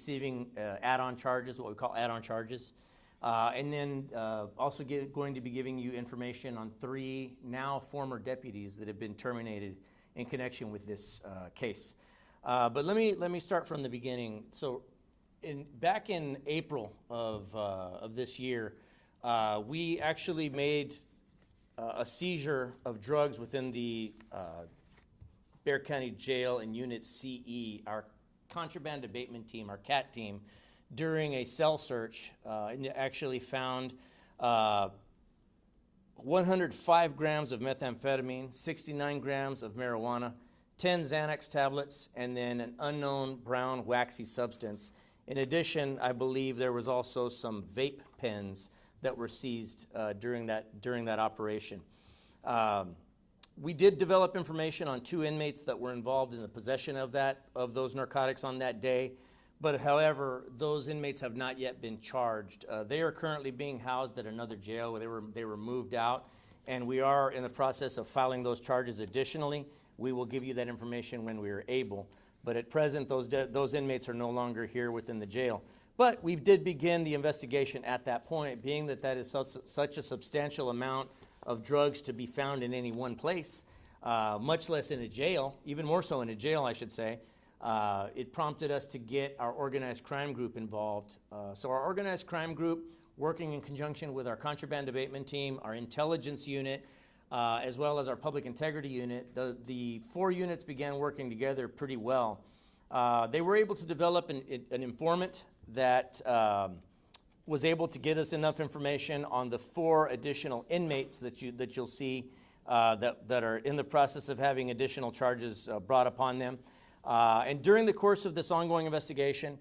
receiving add-on charges, what we call add-on charges. And then also going to be giving you information on 3 now former deputies that have been terminated in connection with this case. But let me start from the beginning. So back in April of this year, we actually made a seizure of drugs within the Bexar County Jail in Unit CE, our contraband abatement team, our CAT team, during a cell search, and actually found 105 grams of methamphetamine, 69 grams of marijuana, 10 Xanax tablets, and then an unknown brown waxy substance. In addition, I believe there was also some vape pens that were seized during that operation. We did develop information on 2 inmates that were involved in the possession of those narcotics on that day, but however, those inmates have not yet been charged. They are currently being housed at another jail where they were moved out, and we are in the process of filing those charges additionally. We will give you that information when we are able, but at present, those inmates are no longer here within the jail. But we did begin the investigation at that point, being that is such a substantial amount of drugs to be found in any one place, much less in a jail, even more so in a jail, I should say. It prompted us to get our organized crime group involved. So our organized crime group, working in conjunction with our contraband abatement team, our intelligence unit, as well as our public integrity unit, the 4 units began working together pretty well. They were able to develop an informant that was able to get us enough information on the 4 additional inmates that you'll see that are in the process of having additional charges brought upon them. And during the course of this ongoing investigation,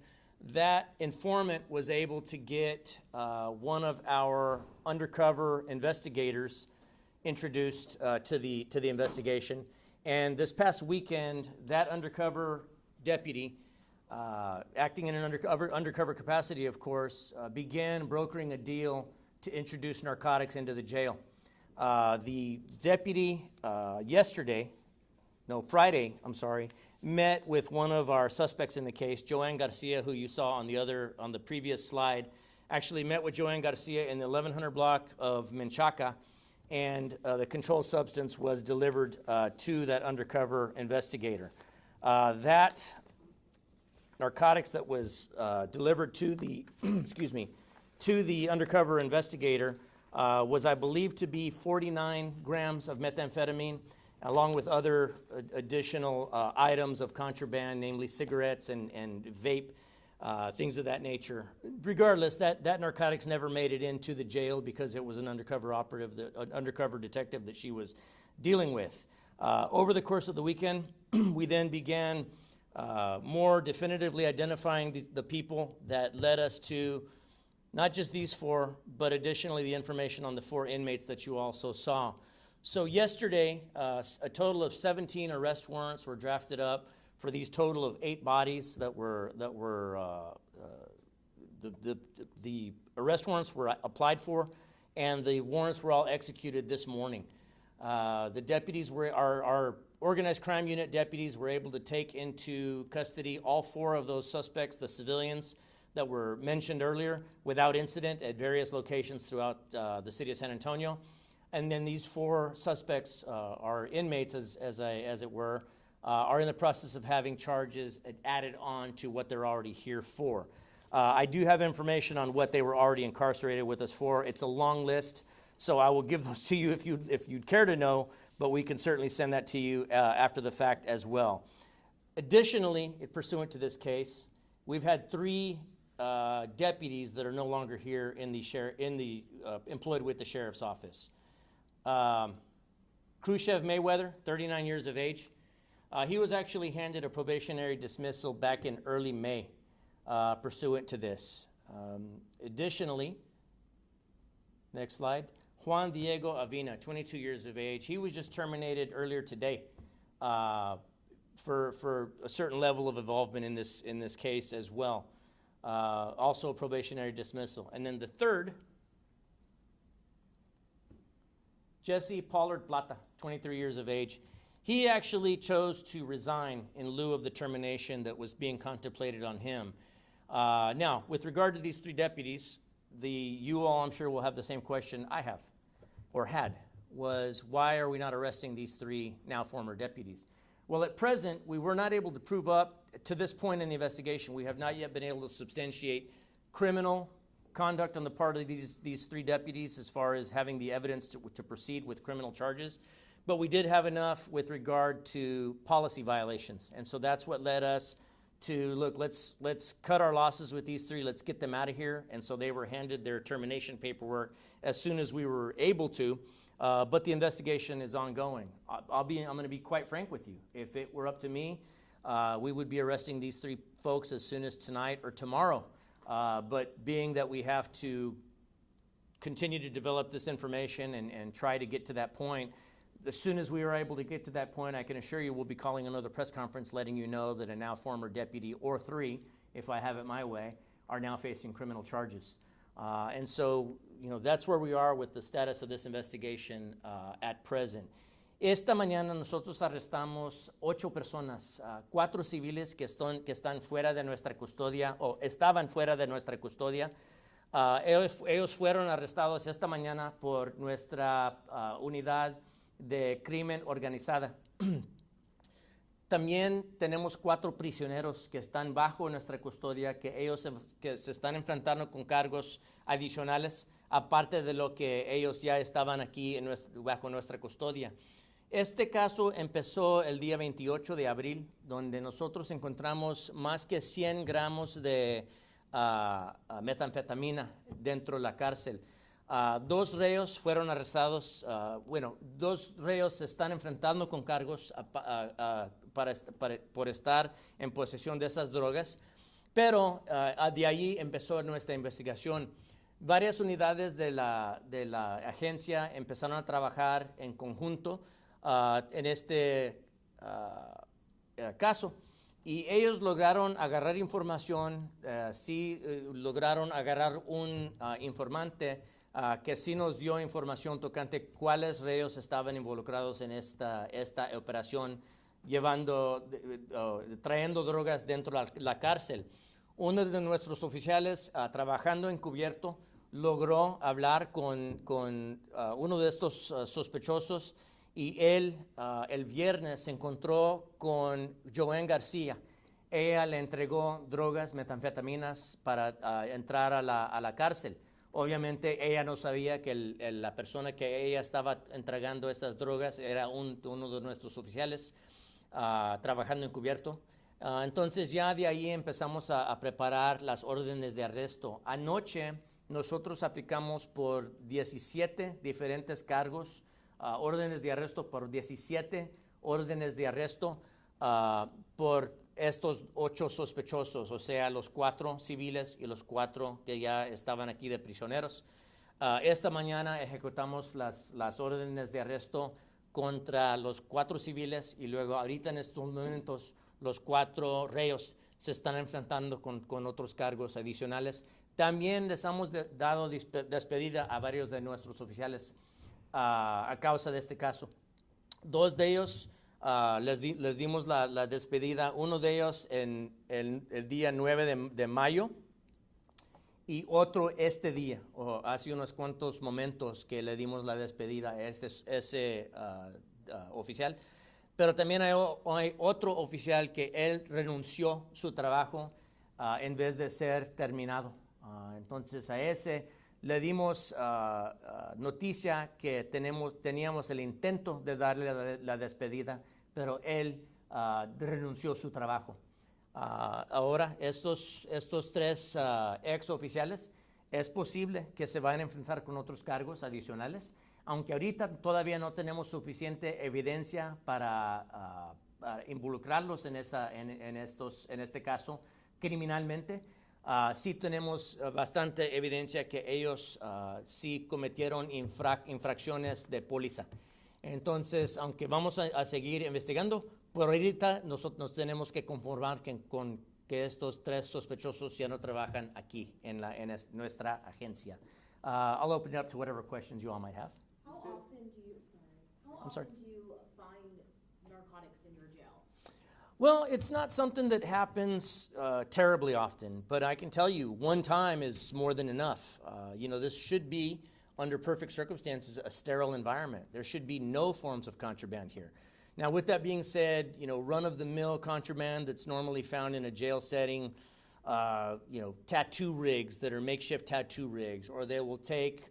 that informant was able to get one of our undercover investigators introduced to the investigation. And this past weekend, that undercover deputy, acting in an undercover capacity, of course, began brokering a deal to introduce narcotics into the jail. The deputy Friday, met with one of our suspects in the case, Joanne Garcia, who you saw on the previous slide. Actually met with Joanne Garcia in the 1100 block of Menchaca, and the controlled substance was delivered to that undercover investigator. That narcotics that was delivered to the to the undercover investigator was, I believe, to be 49 grams of methamphetamine, along with other additional items of contraband, namely cigarettes and vape, things of that nature. Regardless, that narcotics never made it into the jail because it was an undercover operative, an undercover detective that she was dealing with. Over the course of the weekend, we then began more definitively identifying the people that led us to not just these 4, but additionally the information on the 4 inmates that you also saw. So yesterday, a total of 17 arrest warrants were drafted up for these total of 8 bodies that were the arrest warrants were applied for, and the warrants were all executed this morning. The deputies our organized crime unit deputies were able to take into custody all 4 of those suspects, the civilians that were mentioned earlier, without incident at various locations throughout the city of San Antonio. And then these 4 suspects, our inmates, as it were, are in the process of having charges added on to what they're already here for. I do have information on what they were already incarcerated with us for. It's a long list, so I will give those to you if you'd care to know, but we can certainly send that to you after the fact as well. Additionally, pursuant to this case, we've had 3 deputies that are no longer here employed with the sheriff's office. Khrushchev Mayweather, 39 years of age. He was actually handed a probationary dismissal back in early May pursuant to this. Additionally, next slide, Juan Diego Avina, 22 years of age. He was just terminated earlier today for a certain level of involvement in this case as well. Also a probationary dismissal. And then the third, Jesse Pollard Plata, 23 years of age. He actually chose to resign in lieu of the termination that was being contemplated on him. Now, with regard to these 3 deputies, you all, I'm sure, will have the same question I have, or had, was why are we not arresting these 3 now former deputies? Well, at present, we were not able to prove up, to this point in the investigation, we have not yet been able to substantiate criminal conduct on the part of these 3 deputies as far as having the evidence to proceed with criminal charges. But we did have enough with regard to policy violations. And so that's what led us to, look, let's cut our losses with these 3, let's get them out of here. And so they were handed their termination paperwork as soon as we were able to. But the investigation is ongoing. I'm going to be quite frank with you. If it were up to me, we would be arresting these 3 folks as soon as tonight or tomorrow. But being that we have to continue to develop this information and try to get to that point, as soon as we are able to get to that point, I can assure you we'll be calling another press conference letting you know that a now former deputy, or 3, if I have it my way, are now facing criminal charges. And so, that's where we are with the status of this investigation at present. Esta mañana nosotros arrestamos 8 personas, 4 civiles que están fuera de nuestra custodia, o estaban fuera de nuestra custodia. Ellos fueron arrestados esta mañana por nuestra unidad de crimen organizada. También tenemos 4 prisioneros que están bajo nuestra custodia, que se están enfrentando con cargos adicionales, aparte de lo que ellos ya estaban aquí bajo nuestra custodia. Este caso empezó el día 28 de abril, donde nosotros encontramos más que 100 gramos de metanfetamina dentro de la cárcel. Dos reos fueron arrestados, dos reos se están enfrentando con cargos por estar en posesión de esas drogas, pero de ahí empezó nuestra investigación. Varias unidades de la agencia empezaron a trabajar en conjunto en este caso. Y ellos lograron agarrar información, lograron agarrar un informante que sí nos dio información tocante cuáles reos estaban involucrados en esta operación, trayendo drogas dentro de la cárcel. Uno de nuestros oficiales, trabajando encubierto, logró hablar con uno de estos sospechosos, y él el viernes se encontró con Joanne García. Ella le entregó drogas, metanfetaminas, para entrar a la cárcel. Obviamente ella no sabía que la persona que ella estaba entregando esas drogas era uno de nuestros oficiales trabajando encubierto. Entonces ya de ahí empezamos a preparar las órdenes de arresto. Anoche nosotros aplicamos por 17 diferentes cargos, órdenes de arresto por 17 órdenes de arresto por estos 8 sospechosos, o sea, los 4 civiles y los 4 que ya estaban aquí de prisioneros. Esta mañana ejecutamos las órdenes de arresto contra los 4 civiles, y luego ahorita en estos momentos los 4 reos se están enfrentando con otros cargos adicionales. También les hemos dado despedida a varios de nuestros oficiales a causa de este caso. 2 de ellos les dimos la despedida, uno de ellos en el día 9 de mayo y otro este día, hace unos cuantos momentos que le dimos la despedida a ese oficial. Pero también hay otro oficial que él renunció su trabajo en vez de ser terminado. Entonces a ese le dimos noticia que teníamos el intento de darle la despedida, pero él renunció su trabajo. Ahora estos 3 ex oficiales es posible que se vayan a enfrentar con otros cargos adicionales, aunque ahorita todavía no tenemos suficiente evidencia para involucrarlos en este caso criminalmente. Sí tenemos bastante evidencia que ellos sí cometieron infracciones de póliza. Entonces, aunque vamos a seguir investigando, por ahorita nosotros tenemos que conformar con que estos 3 sospechosos ya no trabajan aquí en nuestra agencia. I'll open it up to whatever questions you all might have. How often do you find narcotics in your jail? Well, it's not something that happens terribly often, but I can tell you one time is more than enough. This should be, under perfect circumstances, a sterile environment. There should be no forms of contraband here. Now, with that being said, run-of-the-mill contraband that's normally found in a jail setting, tattoo rigs that are makeshift tattoo rigs, or they will take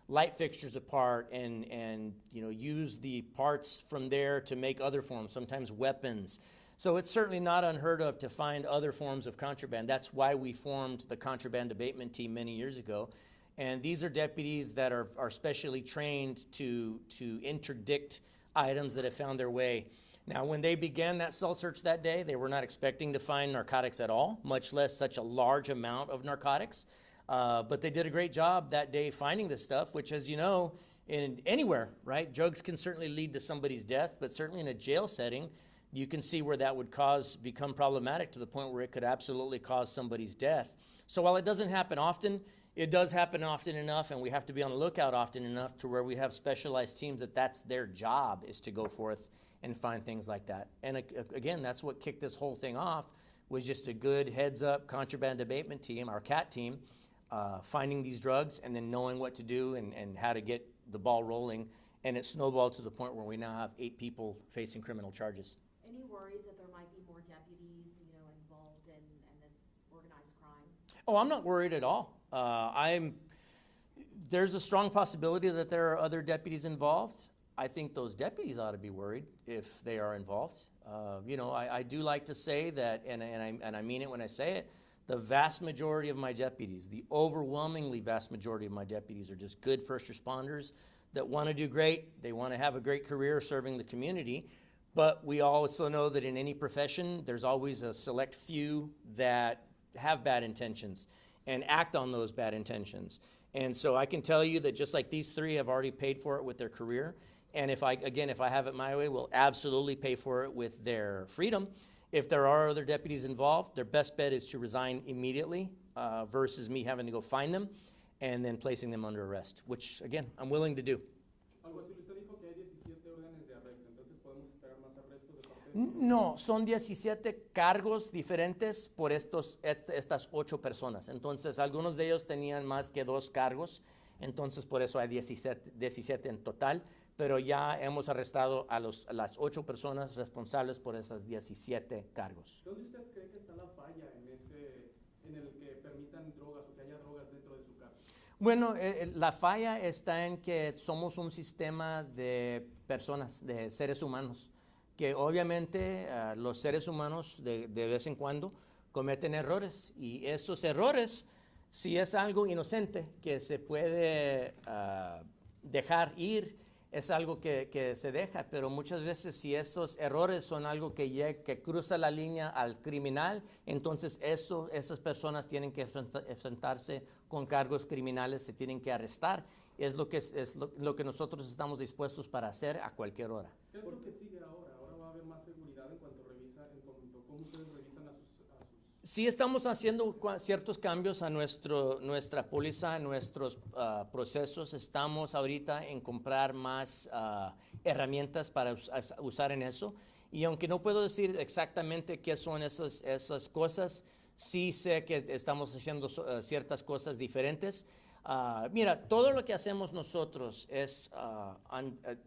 light fixtures apart and use the parts from there to make other forms, sometimes weapons. So it's certainly not unheard of to find other forms of contraband. That's why we formed the contraband abatement team many years ago. And these are deputies that are specially trained to interdict items that have found their way. Now, when they began that cell search that day, they were not expecting to find narcotics at all, much less such a large amount of narcotics. But they did a great job that day finding this stuff, which, as you know, in anywhere, right? Drugs can certainly lead to somebody's death, but certainly in a jail setting, you can see where that would become problematic to the point where it could absolutely cause somebody's death. So while it doesn't happen often, it does happen often enough, and we have to be on the lookout often enough to where we have specialized teams that's their job, is to go forth and find things like that. And again, that's what kicked this whole thing off, was just a good heads-up contraband abatement team, our CAT team, finding these drugs and then knowing what to do and how to get the ball rolling. And it snowballed to the point where we now have 8 people facing criminal charges. Any worries that there might be more deputies, involved in this organized crime? Oh, I'm not worried at all. There's a strong possibility that there are other deputies involved. I think those deputies ought to be worried if they are involved. I do like to say that, and I mean it when I say it, The vast majority of my deputies, the overwhelmingly vast majority of my deputies are just good first responders that want to do great. They want to have a great career serving the community. But we also know that in any profession, there's always a select few that have bad intentions and act on those bad intentions. And so I can tell you that just like these three have already paid for it with their career, and if I have it my way, we'll absolutely pay for it with their freedom. If there are other deputies involved, their best bet is to resign immediately versus me having to go find them and then placing them under arrest, which, again, I'm willing to do. Algo así, usted dijo que hay 17 órdenes de arresto, entonces podemos esperar más arrestos de parte de... No, son 17 cargos diferentes por estas 8 personas. Entonces, algunos de ellos tenían más que 2 cargos, entonces por eso hay 17 en total, pero ya hemos arrestado a las 8 personas responsables por esas 17 cargos. ¿Dónde usted cree que está la falla en el que permitan drogas o que haya drogas dentro de su cárcel? Bueno, la falla está en que somos un sistema de personas, de seres humanos, que obviamente los seres humanos de vez en cuando cometen errores, y esos errores, si es algo inocente que se puede dejar ir, es algo que se deja, pero muchas veces si esos errores son algo que cruza la línea al criminal, entonces esas personas tienen que enfrentarse con cargos criminales, se tienen que arrestar. Es lo que nosotros estamos dispuestos para hacer a cualquier hora. ¿Qué es lo que sigue ahora? ¿Ahora va a haber más seguridad en cuanto cómo ustedes revisan a sus... Sí estamos haciendo ciertos cambios a nuestra póliza, a nuestros procesos. Estamos ahorita en comprar más herramientas para usar en eso. Y aunque no puedo decir exactamente qué son esas cosas, sí sé que estamos haciendo ciertas cosas diferentes. Mira, todo lo que hacemos nosotros es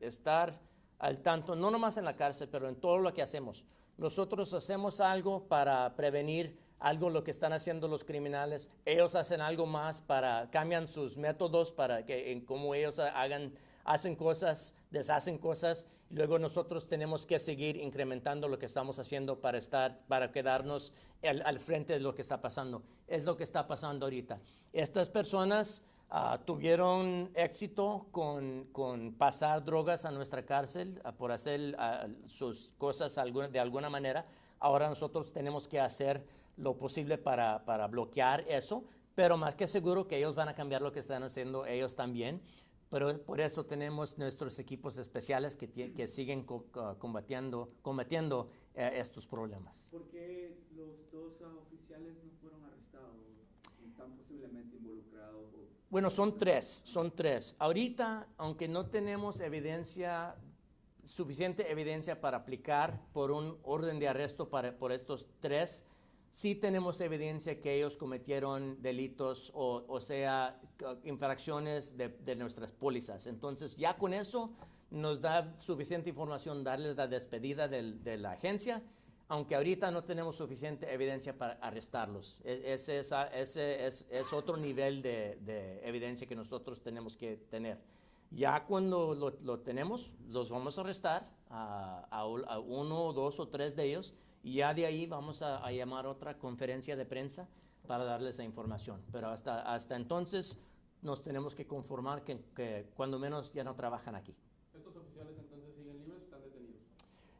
estar al tanto, no nomás en la cárcel, pero en todo lo que hacemos. Nosotros hacemos algo para prevenir algo lo que están haciendo los criminales. Ellos hacen algo más cambian sus métodos para que en cómo ellos hacen cosas, deshacen cosas. Luego nosotros tenemos que seguir incrementando lo que estamos haciendo para quedarnos al frente de lo que está pasando. Es lo que está pasando ahorita. Estas personas tuvieron éxito con pasar drogas a nuestra cárcel por hacer sus cosas de alguna manera. Ahora nosotros tenemos que hacer lo posible para bloquear eso, pero más que seguro que ellos van a cambiar lo que están haciendo ellos también. Pero por eso tenemos nuestros equipos especiales que siguen combatiendo estos problemas. ¿Por qué los 2 oficiales no fueron arrestados? ¿Están posiblemente involucrados? Bueno, son tres. Ahorita, aunque no tenemos suficiente evidencia para aplicar por un orden de arresto por estos 3, sí tenemos evidencia que ellos cometieron delitos o sea, infracciones de nuestras pólizas. Entonces, ya con eso nos da suficiente información darles la despedida de la agencia, aunque ahorita no tenemos suficiente evidencia para arrestarlos. Ese es otro nivel de evidencia que nosotros tenemos que tener. Ya cuando lo tenemos, los vamos a arrestar a 1, 2 o 3 de ellos, y ya de ahí vamos a llamar otra conferencia de prensa para darles esa información. Pero hasta entonces nos tenemos que conformar que cuando menos ya no trabajan aquí. ¿Estos oficiales entonces siguen libres o están detenidos?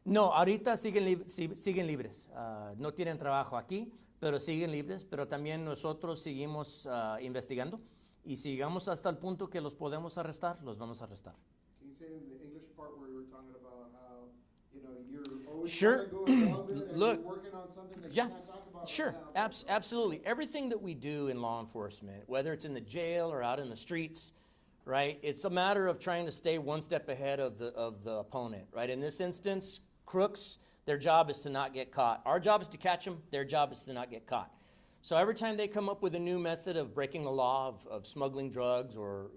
No, ahorita siguen libres. No tienen trabajo aquí, pero siguen libres. Pero también nosotros seguimos investigando, y si llegamos hasta el punto que los podemos arrestar, los vamos a arrestar. Can you say in the English part where you were talking about how, you're always Sure. trying to go involved in it and Look, you're working on something that yeah, you can't talk about sure, right now? absolutely. Everything that we do in law enforcement, whether it's in the jail or out in the streets, right, it's a matter of trying to stay one step ahead of the opponent, right? In this instance, crooks, their job is to not get caught. Our job is to catch them. Their job is to not get caught. So every time they come up with a new method of breaking the law, of smuggling drugs or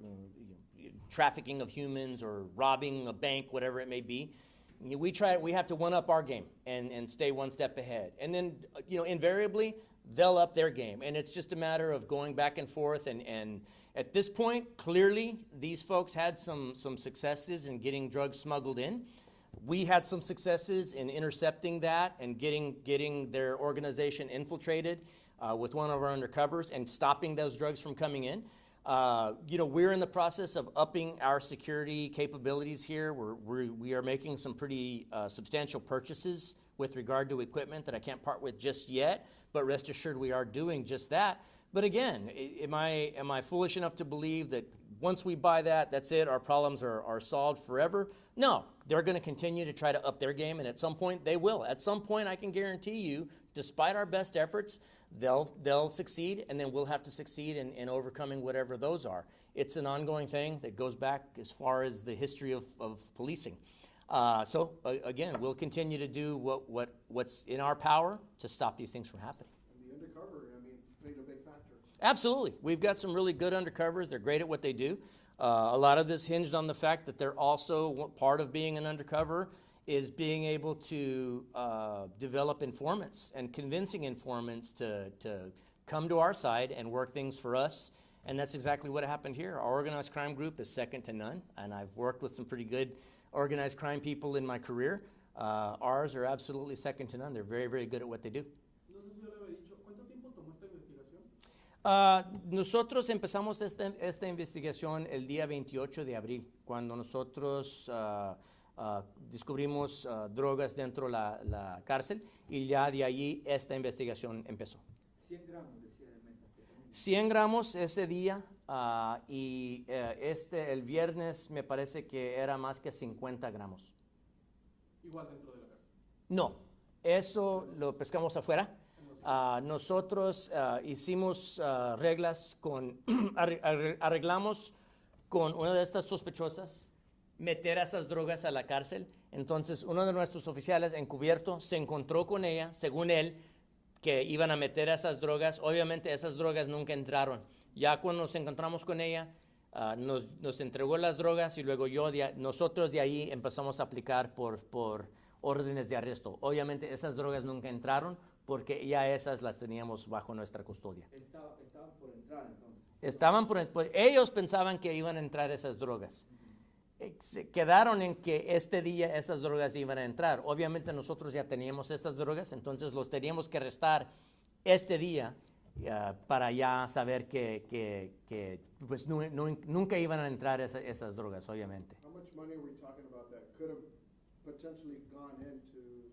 trafficking of humans or robbing a bank, whatever it may be, we have to one-up our game and stay one step ahead. And then, invariably, they'll up their game. And it's just a matter of going back and forth. And at this point, clearly, these folks had some successes in getting drugs smuggled in. We had some successes in intercepting that and getting their organization infiltrated. with one of our undercovers and stopping those drugs from coming in. We're in the process of upping our security capabilities here. We are making some pretty substantial purchases with regard to equipment that I can't part with just yet, but rest assured we are doing just that. But again, am I foolish enough to believe that once we buy that, that's it, our problems are solved forever? No, they're going to continue to try to up their game, and at some point they will. At some point, I can guarantee you, despite our best efforts, they'll succeed, and then we'll have to succeed in overcoming whatever those are. It's an ongoing thing that goes back as far as the history of policing. Again, we'll continue to do what's in our power to stop these things from happening. And the undercover, I mean, played a big factor. Absolutely. We've got some really good undercovers. They're great at what they do. A lot of this hinged on the fact that they're also part of being an undercover is being able to develop informants and convincing informants to come to our side and work things for us. And that's exactly what happened here. Our organized crime group is second to none, and I've worked with some pretty good organized crime people in my career. Ours are absolutely second to none. They're very, very good at what they do. No sé si yo le había dicho, ¿cuánto tiempo tomó esta investigación? Nosotros empezamos esta investigación el día 28 de abril, cuando nosotros descubrimos drogas dentro la cárcel, y ya de allí esta investigación empezó. 100 gramos, decía, de metanfetamina. 100 gramos ese día, y el viernes me parece que era más que 50 gramos. Igual dentro de la cárcel. No, eso lo pescamos afuera. Nosotros hicimos reglas arreglamos con una de estas sospechosas meter esas drogas a la cárcel. Entonces, uno de nuestros oficiales encubierto se encontró con ella, según él, que iban a meter esas drogas. Obviamente, esas drogas nunca entraron. Ya cuando nos encontramos con ella, nos entregó las drogas y luego nosotros de ahí empezamos a aplicar por órdenes de arresto. Obviamente, esas drogas nunca entraron porque ya esas las teníamos bajo nuestra custodia. Estaban por entrar, entonces. Ellos pensaban que iban a entrar esas drogas. Se quedaron en que este día esas drogas iban a entrar. Obviamente nosotros ya teníamos esas drogas, entonces los teníamos que arrestar este día para ya saber que pues, nunca iban a entrar esas drogas, obviamente. How much money are we talking about that could have potentially gone into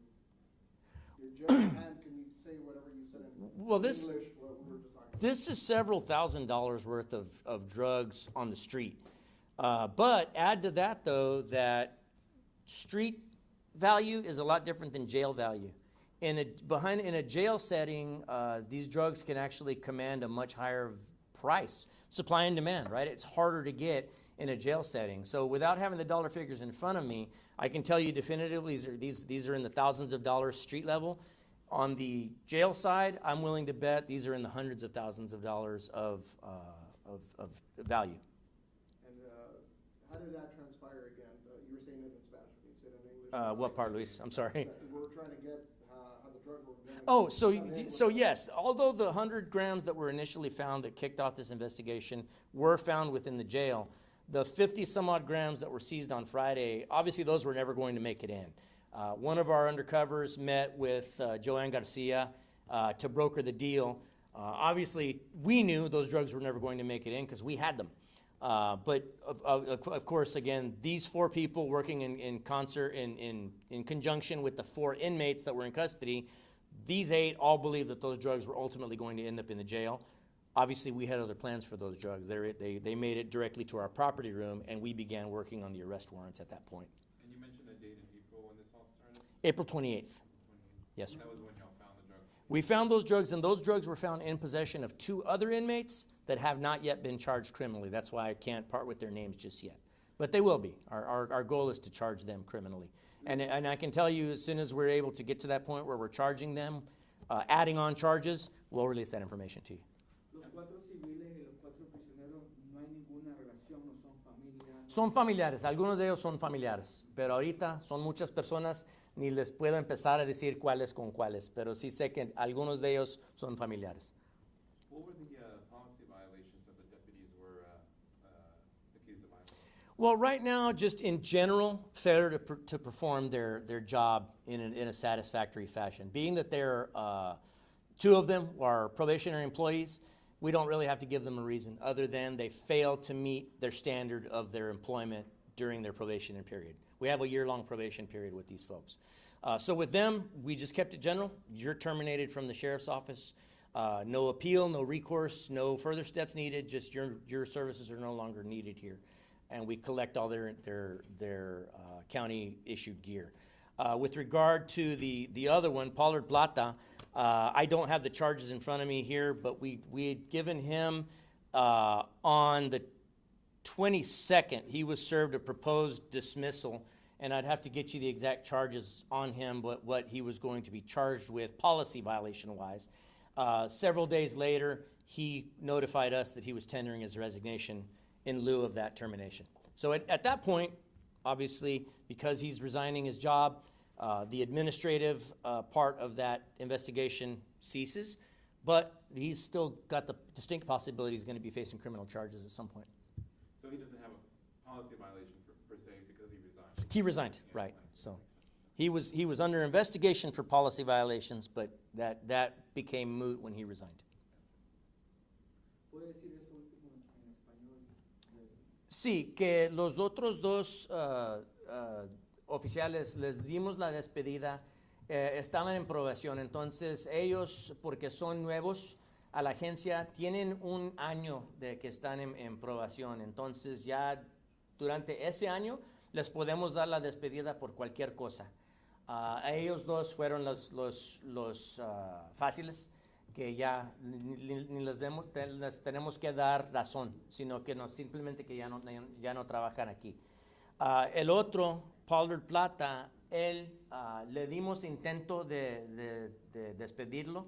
your general hand? Can you say whatever you said in Well, English, what we were just talking about? This is several $1,000s worth of drugs on the street. But add to that, though, that street value is a lot different than jail value. In a jail setting, these drugs can actually command a much higher price. Supply and demand, right? It's harder to get in a jail setting. So without having the dollar figures in front of me, I can tell you definitively these are in the thousands of dollars street level. On the jail side, I'm willing to bet these are in the hundreds of thousands of dollars of value. And how did that transpire again? You were saying it in Spanish. Can you say it in English? What part, Luis? I'm sorry. We're trying to get how the drugs were going. Oh, so yes, although the 100 grams that were initially found that kicked off this investigation were found within the jail, the 50 some odd grams that were seized on Friday, obviously those were never going to make it in. One of our undercovers met with Joanne Garcia to broker the deal. Obviously, we knew those drugs were never going to make it in because we had them. But of course, again, these 4 people working in concert, in conjunction with the 4 inmates that were in custody, these 8 all believed that those drugs were ultimately going to end up in the jail. Obviously, we had other plans for those drugs. They made it directly to our property room, and we began working on the arrest warrants at that point. And you mentioned a date in April when this all started? April 28th. Yes, sir. That was when y'all found the drugs? We found those drugs, and those drugs were found in possession of 2 other inmates that have not yet been charged criminally. That's why I can't part with their names just yet. But they will be. Our goal is to charge them criminally. And I can tell you, as soon as we're able to get to that point where we're charging them, adding on charges, we'll release that information to you. Los 4 civiles y los 4 prisioneros, no hay ninguna relación, no son familia. Son familiares, algunos de ellos son familiares, pero ahorita son muchas personas, ni les puedo empezar a decir cuáles con cuáles, pero sí sé que algunos de ellos son familiares. What were the policy violations that the deputies were accused of violating? Well, right now, just in general, failure to perform their job in a satisfactory fashion. Being that they're 2 of them are probationary employees. We don't really have to give them a reason other than they failed to meet their standard of their employment during their probationary period. We have a year-long probation period with these folks. So with them, we just kept it general. You're terminated from the sheriff's office. No appeal, no recourse, no further steps needed. Just your services are no longer needed here, and we collect all their county-issued gear. With regard to the other one, Pollard Plata, I don't have the charges in front of me here, but we had given him on the 22nd, he was served a proposed dismissal, and I'd have to get you the exact charges on him, but what he was going to be charged with policy violation-wise. Several days later, he notified us that he was tendering his resignation in lieu of that termination. So at that point, obviously, because he's resigning his job, the administrative part of that investigation ceases, but he's still got the distinct possibility he's going to be facing criminal charges at some point. So he doesn't have a policy violation per se because he resigned? He resigned, Yeah, right. So he was under investigation for policy violations, but that became moot when he resigned. ¿Puede decir eso último en español? Sí, que los otros 2 oficiales les dimos la despedida, estaban en probación, entonces ellos, porque son nuevos a la agencia, tienen 1 año de que están en probación, entonces ya durante ese año les podemos dar la despedida por cualquier cosa. A ellos 2 fueron los fáciles, que ya ni les tenemos que dar razón, sino que simplemente que ya no trabajan aquí. El otro, Pollard Plata, él le dimos intento de despedirlo,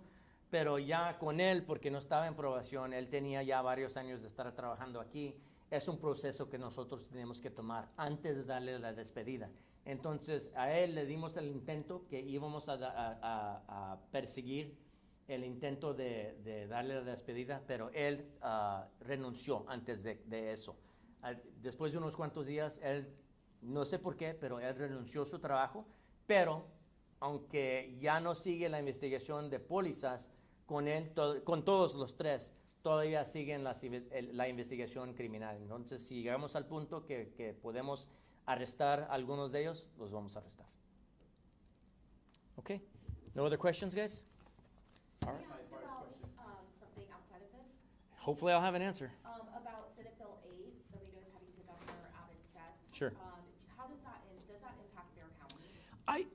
pero ya con él, porque no estaba en probación, él tenía ya varios años de estar trabajando aquí, es un proceso que nosotros tenemos que tomar antes de darle la despedida. Entonces, a él le dimos el intento que íbamos a perseguir el intento de darle la despedida, pero él renunció antes de eso. Después de unos cuantos días, él, no sé por qué, pero él renunció a su trabajo, pero aunque ya no sigue la investigación de pólizas, con él, con todos los 3, todavía siguen la investigación criminal. Entonces, si llegamos al punto que podemos arrestar a algunos de ellos, los vamos a arrestar. Okay? No other questions, guys? All right. Can I ask about something outside of this? Hopefully I'll have an answer. About Senate Bill 8, the leaders having to governor out its desk. Sure. How does that impact Bexar County?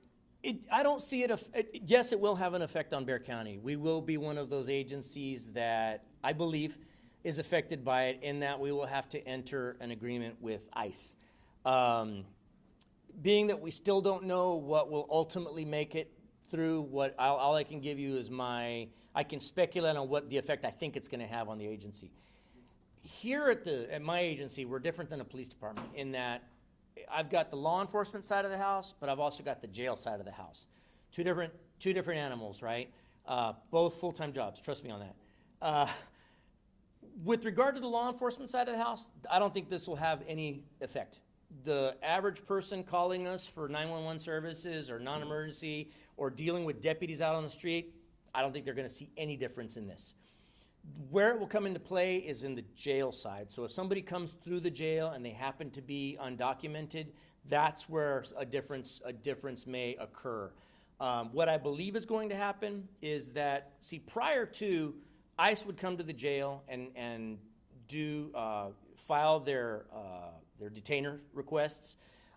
I don't see it, yes, it will have an effect on Bexar County. We will be one of those agencies that I believe is affected by it, in that we will have to enter an agreement with ICE. Being that we still don't know what will ultimately make it through, all I can give you is I can speculate on what the effect I think it's going to have on the agency. Here at my agency, we're different than a police department in that I've got the law enforcement side of the house, but I've also got the jail side of the house. Two different animals, right? Both full-time jobs, trust me on that. With regard to the law enforcement side of the house, I don't think this will have any effect. The average person calling us for 911 services or non-emergency or dealing with deputies out on the street, I don't think they're going to see any difference in this. Where it will come into play is in the jail side. So if somebody comes through the jail and they happen to be undocumented, that's where a difference may occur. What I believe is going to happen is that, prior to, ICE would come to the jail and file their detainer requests,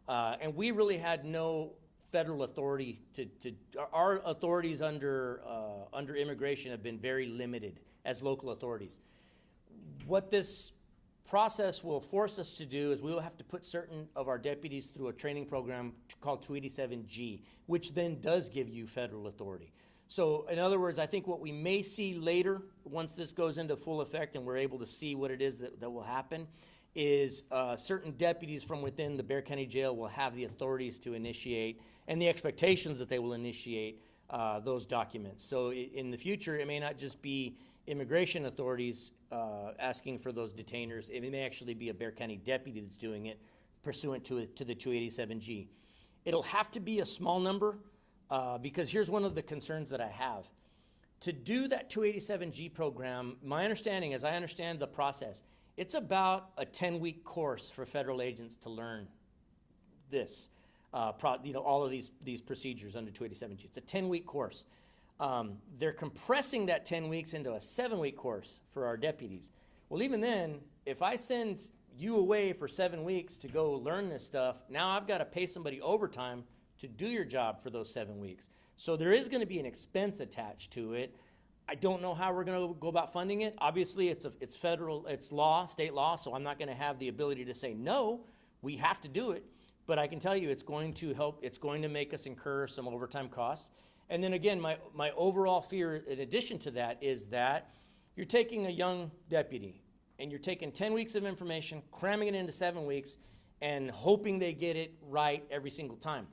and we really had no federal authority our authorities under immigration have been very limited as local authorities. What this process will force us to do is we will have to put certain of our deputies through a training program called 287G, which then does give you federal authority. So in other words, I think what we may see later, once this goes into full effect and we're able to see what it is that will happen, is certain deputies from within the Bexar County Jail will have the authorities to initiate, and the expectations that they will initiate those documents. So in the future, it may not just be immigration authorities asking for those detainers. It may actually be a Bexar County deputy that's doing it pursuant to the 287G. It'll have to be a small number because here's one of the concerns that I have. To do that 287G program, my understanding, as I understand the process, it's about a 10-week course for federal agents to learn this, all of these procedures under 287G. It's a 10-week course. They're compressing that 10 weeks into a 7-week course for our deputies. Well, even then, if I send you away for 7 weeks to go learn this stuff, now I've got to pay somebody overtime to do your job for those 7 weeks. So there is going to be an expense attached to it. I don't know how we're going to go about funding it. Obviously, it's federal, it's law, state law, so I'm not going to have the ability to say, no, we have to do it. But I can tell you it's going to help, it's going to make us incur some overtime costs. And then again, my overall fear in addition to that is that you're taking a young deputy and you're taking 10 weeks of information, cramming it into 7 weeks, and hoping they get it right every single time.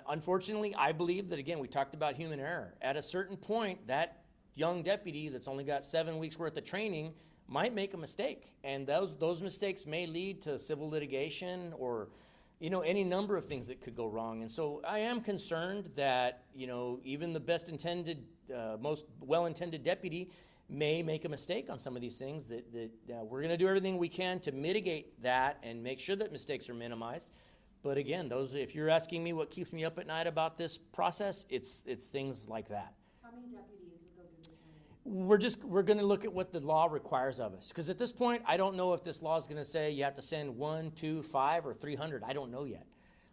Unfortunately, I believe that, again, we talked about human error. At a certain point, that young deputy that's only got 7 weeks worth of training might make a mistake. And those mistakes may lead to civil litigation or, any number of things that could go wrong. And so I am concerned that, even the best intended, most well-intended deputy may make a mistake on some of these things that we're going to do everything we can to mitigate that and make sure that mistakes are minimized. But again, if you're asking me what keeps me up at night about this process, it's things like that. How many deputies would go through the training? We're going to look at what the law requires of us. Because at this point, I don't know if this law is going to say you have to send 1, 2, 5, or 300. I don't know yet.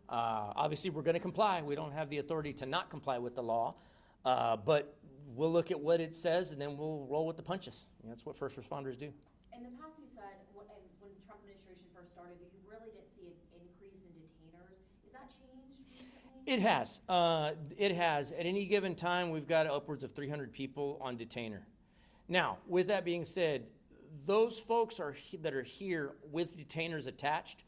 Obviously, we're going to comply. We don't have the authority to not comply with the law. But we'll look at what it says, and then we'll roll with the punches. That's what first responders do. In the past, you said, when the Trump administration first started, that you really didn't see an increase in detainers. Has that changed recently? It has. It has. At any given time, we've got upwards of 300 people on detainer. Now, with that being said, those folks that are here with detainers attached,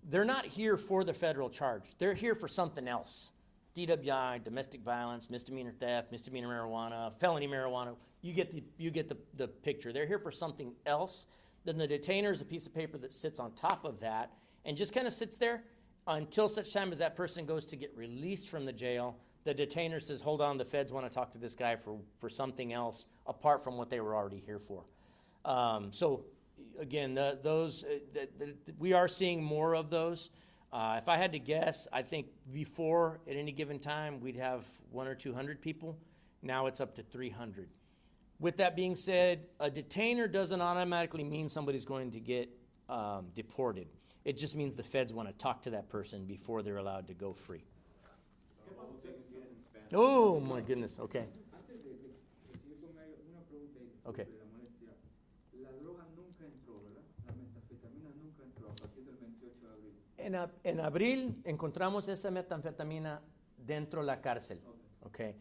they're not here for the federal charge. They're here for something else. DWI, domestic violence, misdemeanor theft, misdemeanor marijuana, felony marijuana. You get the picture. They're here for something else. Then the detainer is a piece of paper that sits on top of that and just kind of sits there until such time as that person goes to get released from the jail. The detainer says, hold on, the feds want to talk to this guy for something else apart from what they were already here for. So again, we are seeing more of those. If I had to guess, I think before, at any given time, we'd have 100 or 200 people. Now it's up to 300. With that being said, a detainer doesn't automatically mean somebody's going to get deported. It just means the feds want to talk to that person before they're allowed to go free. Oh, my goodness. Okay. Antes de seguir con ello, una pregunta y Okay. disculpe la molestia. La droga nunca entró, ¿verdad? La metanfetamina nunca entró a partir del 28 de abril. En abril encontramos esa metanfetamina dentro de la cárcel. Okay.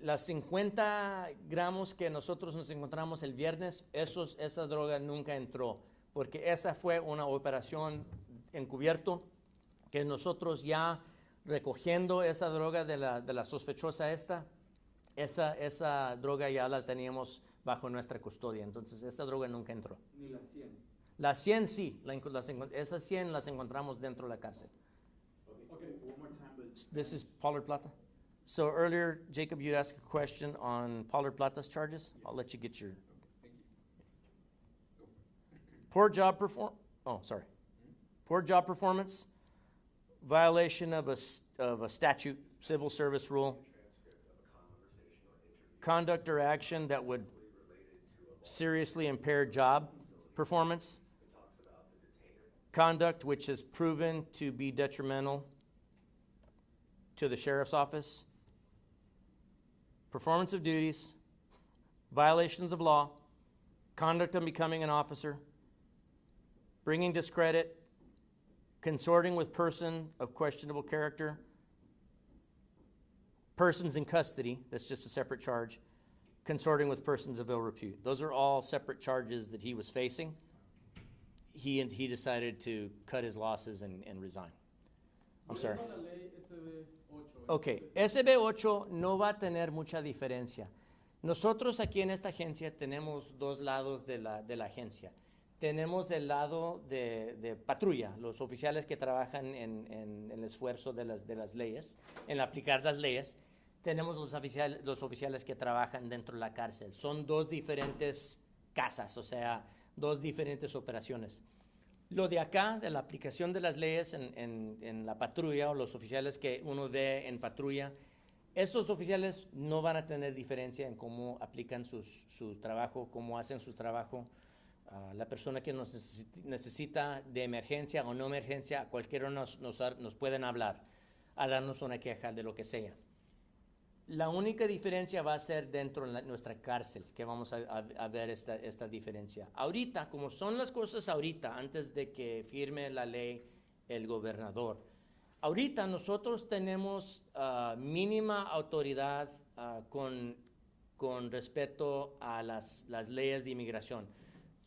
Las 50 gramos que nosotros nos encontramos el viernes, esa droga nunca entró, porque esa fue una operación encubierto que nosotros ya recogiendo esa droga de la sospechosa esa droga ya la teníamos bajo nuestra custodia, entonces esa droga nunca entró. Ni las 100. Las 100 sí, esas 100 las encontramos dentro de la cárcel. Okay, one more time, but This is Pollard Plata. So earlier, Jacob, you'd asked a question on Pollard Plata's charges. I'll let you get your poor job performance, violation of a statute, civil service rule, conduct or action that would seriously impair job performance, conduct which is proven to be detrimental to the sheriff's office, performance of duties, violations of law, conduct of becoming an officer, bringing discredit, consorting with person of questionable character, persons in custody, that's just a separate charge, consorting with persons of ill repute. Those are all separate charges that he was facing. He decided to cut his losses and resign. I'm sorry. volviendo a la ley SB 8. Ok, SB8 no va a tener mucha diferencia. Nosotros aquí en esta agencia tenemos dos lados de la agencia. Tenemos el lado de patrulla, los oficiales que trabajan en el esfuerzo de las leyes, en aplicar las leyes. tenemos los oficiales que trabajan dentro de la cárcel. Son dos diferentes casas, o sea, dos diferentes operaciones. Lo de acá, de la aplicación de las leyes en la patrulla o los oficiales que uno ve en patrulla, estos oficiales no van a tener diferencia en cómo aplican su trabajo, cómo hacen su trabajo. La persona que nos necesita de emergencia o no emergencia, a cualquiera nos pueden hablar, a darnos una queja de lo que sea. La única diferencia va a ser dentro de nuestra cárcel, que vamos a ver esta diferencia. Ahorita, como son las cosas ahorita, antes de que firme la ley el gobernador, ahorita nosotros tenemos mínima autoridad con respecto a las leyes de inmigración.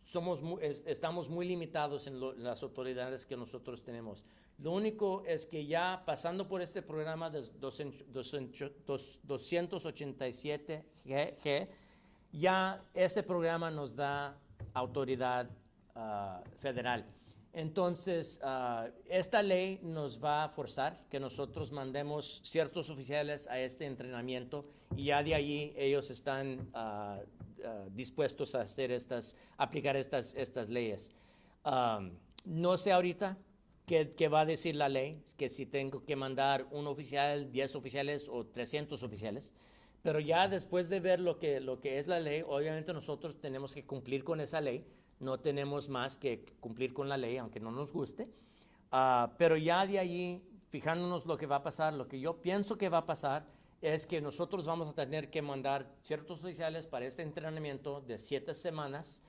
Estamos muy limitados en las autoridades que nosotros tenemos. Lo único es que ya pasando por este programa de 287G, ya ese programa nos da autoridad federal. Entonces, esta ley nos va a forzar que nosotros mandemos ciertos oficiales a este entrenamiento y ya de allí ellos están dispuestos a aplicar estas leyes. No sé ahorita qué va a decir la ley, que si tengo que mandar un oficial, 10 oficiales o 300 oficiales, pero ya después de ver lo que es la ley, obviamente nosotros tenemos que cumplir con esa ley, no tenemos más que cumplir con la ley, aunque no nos guste, pero ya de allí, fijándonos lo que va a pasar, lo que yo pienso que va a pasar es que nosotros vamos a tener que mandar ciertos oficiales para este entrenamiento de 7 semanas,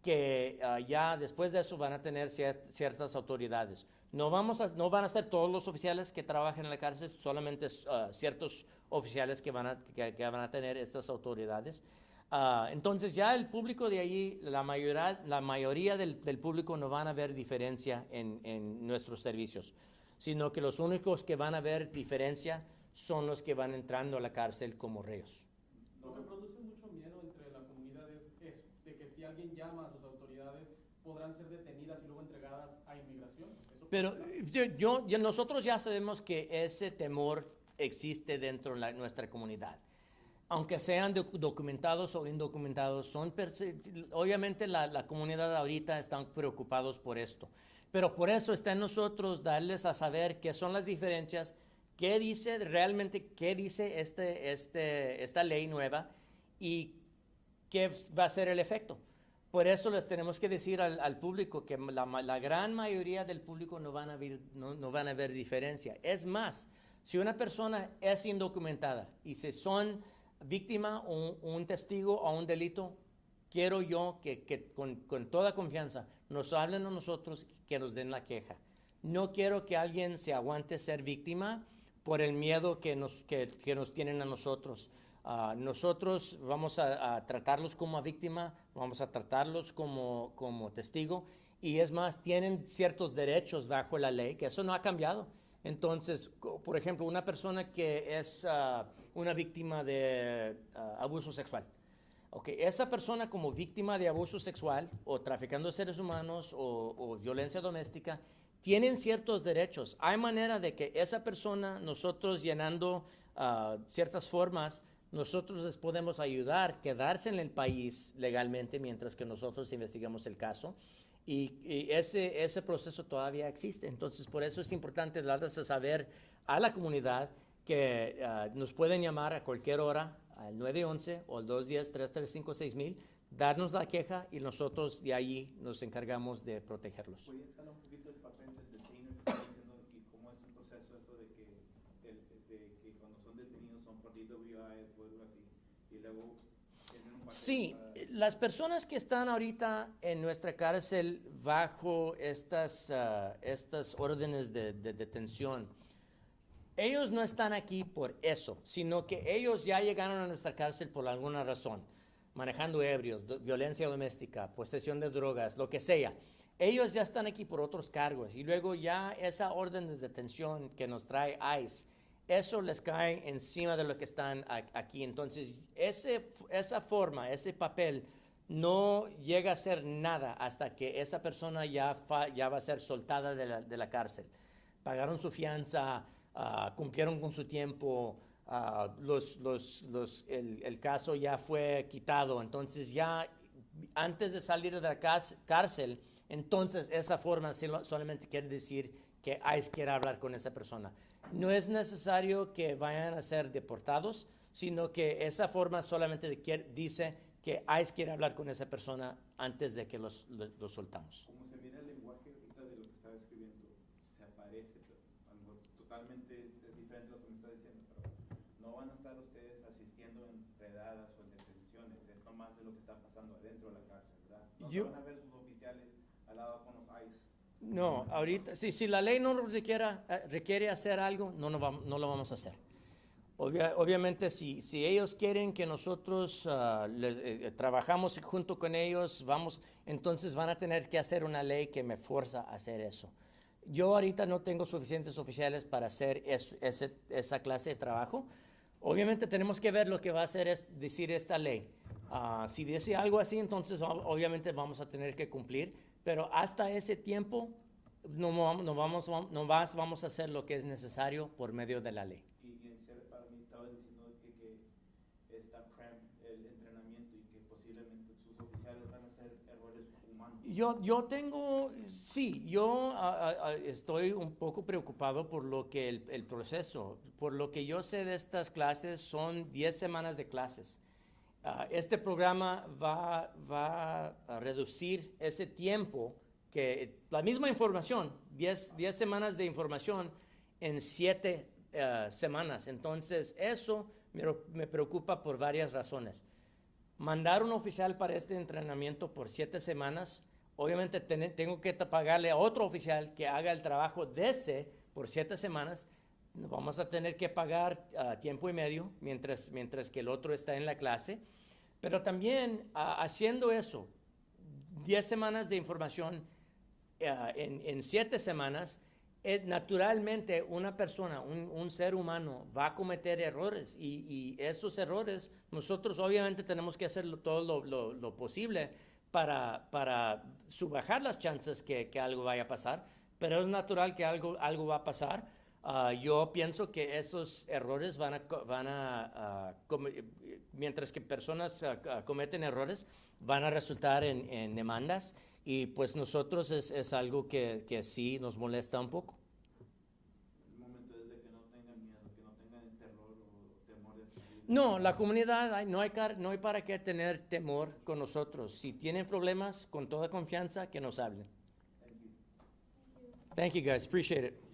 que ya después de eso van a tener ciertas autoridades. No van a ser todos los oficiales que trabajan en la cárcel, solamente ciertos oficiales que van a tener estas autoridades. Entonces ya el público de allí, la mayoría del público no van a ver diferencia en nuestros servicios, sino que los únicos que van a ver diferencia son los que van entrando a la cárcel como reos. Lo que produce mucho miedo entre la comunidad es eso, de que si alguien llama a sus autoridades, podrán ser detenidas y luego entregadas a inmigración. Pero nosotros ya sabemos que ese temor existe dentro de nuestra comunidad. Aunque sean documentados o indocumentados, obviamente la comunidad ahorita están preocupados por esto. Pero por eso está en nosotros darles a saber qué son las diferencias, qué dice esta ley nueva y qué va a ser el efecto. Por eso les tenemos que decir al público que la gran mayoría del público no van a ver diferencia. Es más, si una persona es indocumentada y si son víctima o un testigo a un delito, quiero yo que con toda confianza nos hablen a nosotros, que nos den la queja. No quiero que alguien se aguante ser víctima por el miedo que nos tienen a nosotros. Nosotros vamos a tratarlos como víctima, vamos a tratarlos como testigo, y es más, tienen ciertos derechos bajo la ley, que eso no ha cambiado. Entonces, por ejemplo, una persona que es una víctima de abuso sexual, esa persona como víctima de abuso sexual o traficando de seres humanos o violencia doméstica, tienen ciertos derechos. Hay manera de que esa persona, nosotros llenando ciertas formas, nosotros les podemos ayudar a quedarse en el país legalmente mientras que nosotros investigamos el caso. Y ese proceso todavía existe. Entonces, por eso es importante darles a saber a la comunidad que nos pueden llamar a cualquier hora al 911 o al 210-335-6000, darnos la queja y nosotros de ahí nos encargamos de protegerlos. ¿Puede escalar un poquito el papel del detainer que está diciendo y cómo es el proceso eso de que cuando son detenidos son por DWI o algo así y luego tienen un papel? Sí, las personas que están ahorita en nuestra cárcel bajo estas órdenes de detención, ellos no están aquí por eso, sino que ellos ya llegaron a nuestra cárcel por alguna razón, manejando ebrios, violencia doméstica, posesión de drogas, lo que sea. Ellos ya están aquí por otros cargos y luego ya esa orden de detención que nos trae ICE, eso les cae encima de lo que están aquí. Entonces, esa forma, ese papel no llega a ser nada hasta que esa persona ya va a ser soltada de la cárcel. Pagaron su fianza, cumplieron con su tiempo, el caso ya fue quitado. Entonces ya antes de salir de la cárcel, entonces esa forma solamente quiere decir que ICE quiere hablar con esa persona. No es necesario que vayan a ser deportados, sino que esa forma solamente dice que ICE quiere hablar con esa persona antes de que los soltamos. Como se mira el lenguaje ahorita de lo que estaba escribiendo, se aparece, pero algo totalmente es diferente a lo que me está diciendo, pero no van a estar ustedes asistiendo en redadas o en detenciones, es nomás de lo que está pasando adentro de la cárcel, ¿verdad? No se van a ver sus oficiales al lado con los ICE. No, ahorita, si la ley no nos requiere hacer algo, no lo vamos a hacer. Obviamente, si ellos quieren que nosotros trabajamos junto con ellos, entonces van a tener que hacer una ley que me fuerza a hacer eso. Yo ahorita no tengo suficientes oficiales para hacer esa clase de trabajo. Obviamente tenemos que ver lo que va a decir esta ley. Si dice algo así, entonces obviamente vamos a tener que cumplir, pero hasta ese tiempo no vamos a hacer lo que es necesario por medio de la ley. Y en serio, para mí estaba diciendo que está el entrenamiento y que posiblemente sus oficiales van a hacer errores humanos. Yo estoy un poco preocupado por lo que el proceso, por lo que yo sé de estas clases, son 10 semanas de clases. Este programa va a reducir ese tiempo, que la misma información, 10 semanas de información en 7 semanas. Entonces, eso me preocupa por varias razones. Mandar un oficial para este entrenamiento por 7 semanas, obviamente tengo que pagarle a otro oficial que haga el trabajo de ese por 7 semanas. Vamos a tener que pagar tiempo y medio mientras que el otro está en la clase. Pero también haciendo eso, 10 semanas de información en 7 semanas, naturalmente una persona, un ser humano va a cometer errores y esos errores nosotros obviamente tenemos que hacer todo lo posible para subajar las chances que algo vaya a pasar, pero es natural que algo va a pasar. Yo pienso que esos errores mientras que personas cometen errores, van a resultar en demandas y pues nosotros es algo que sí nos molesta un poco. El momento es de que no tengan miedo, que no tengan terror o temor de salir. No, la comunidad, no hay para qué tener temor con nosotros. Si tienen problemas, con toda confianza, que nos hablen. Thank you. Thank you guys, appreciate it.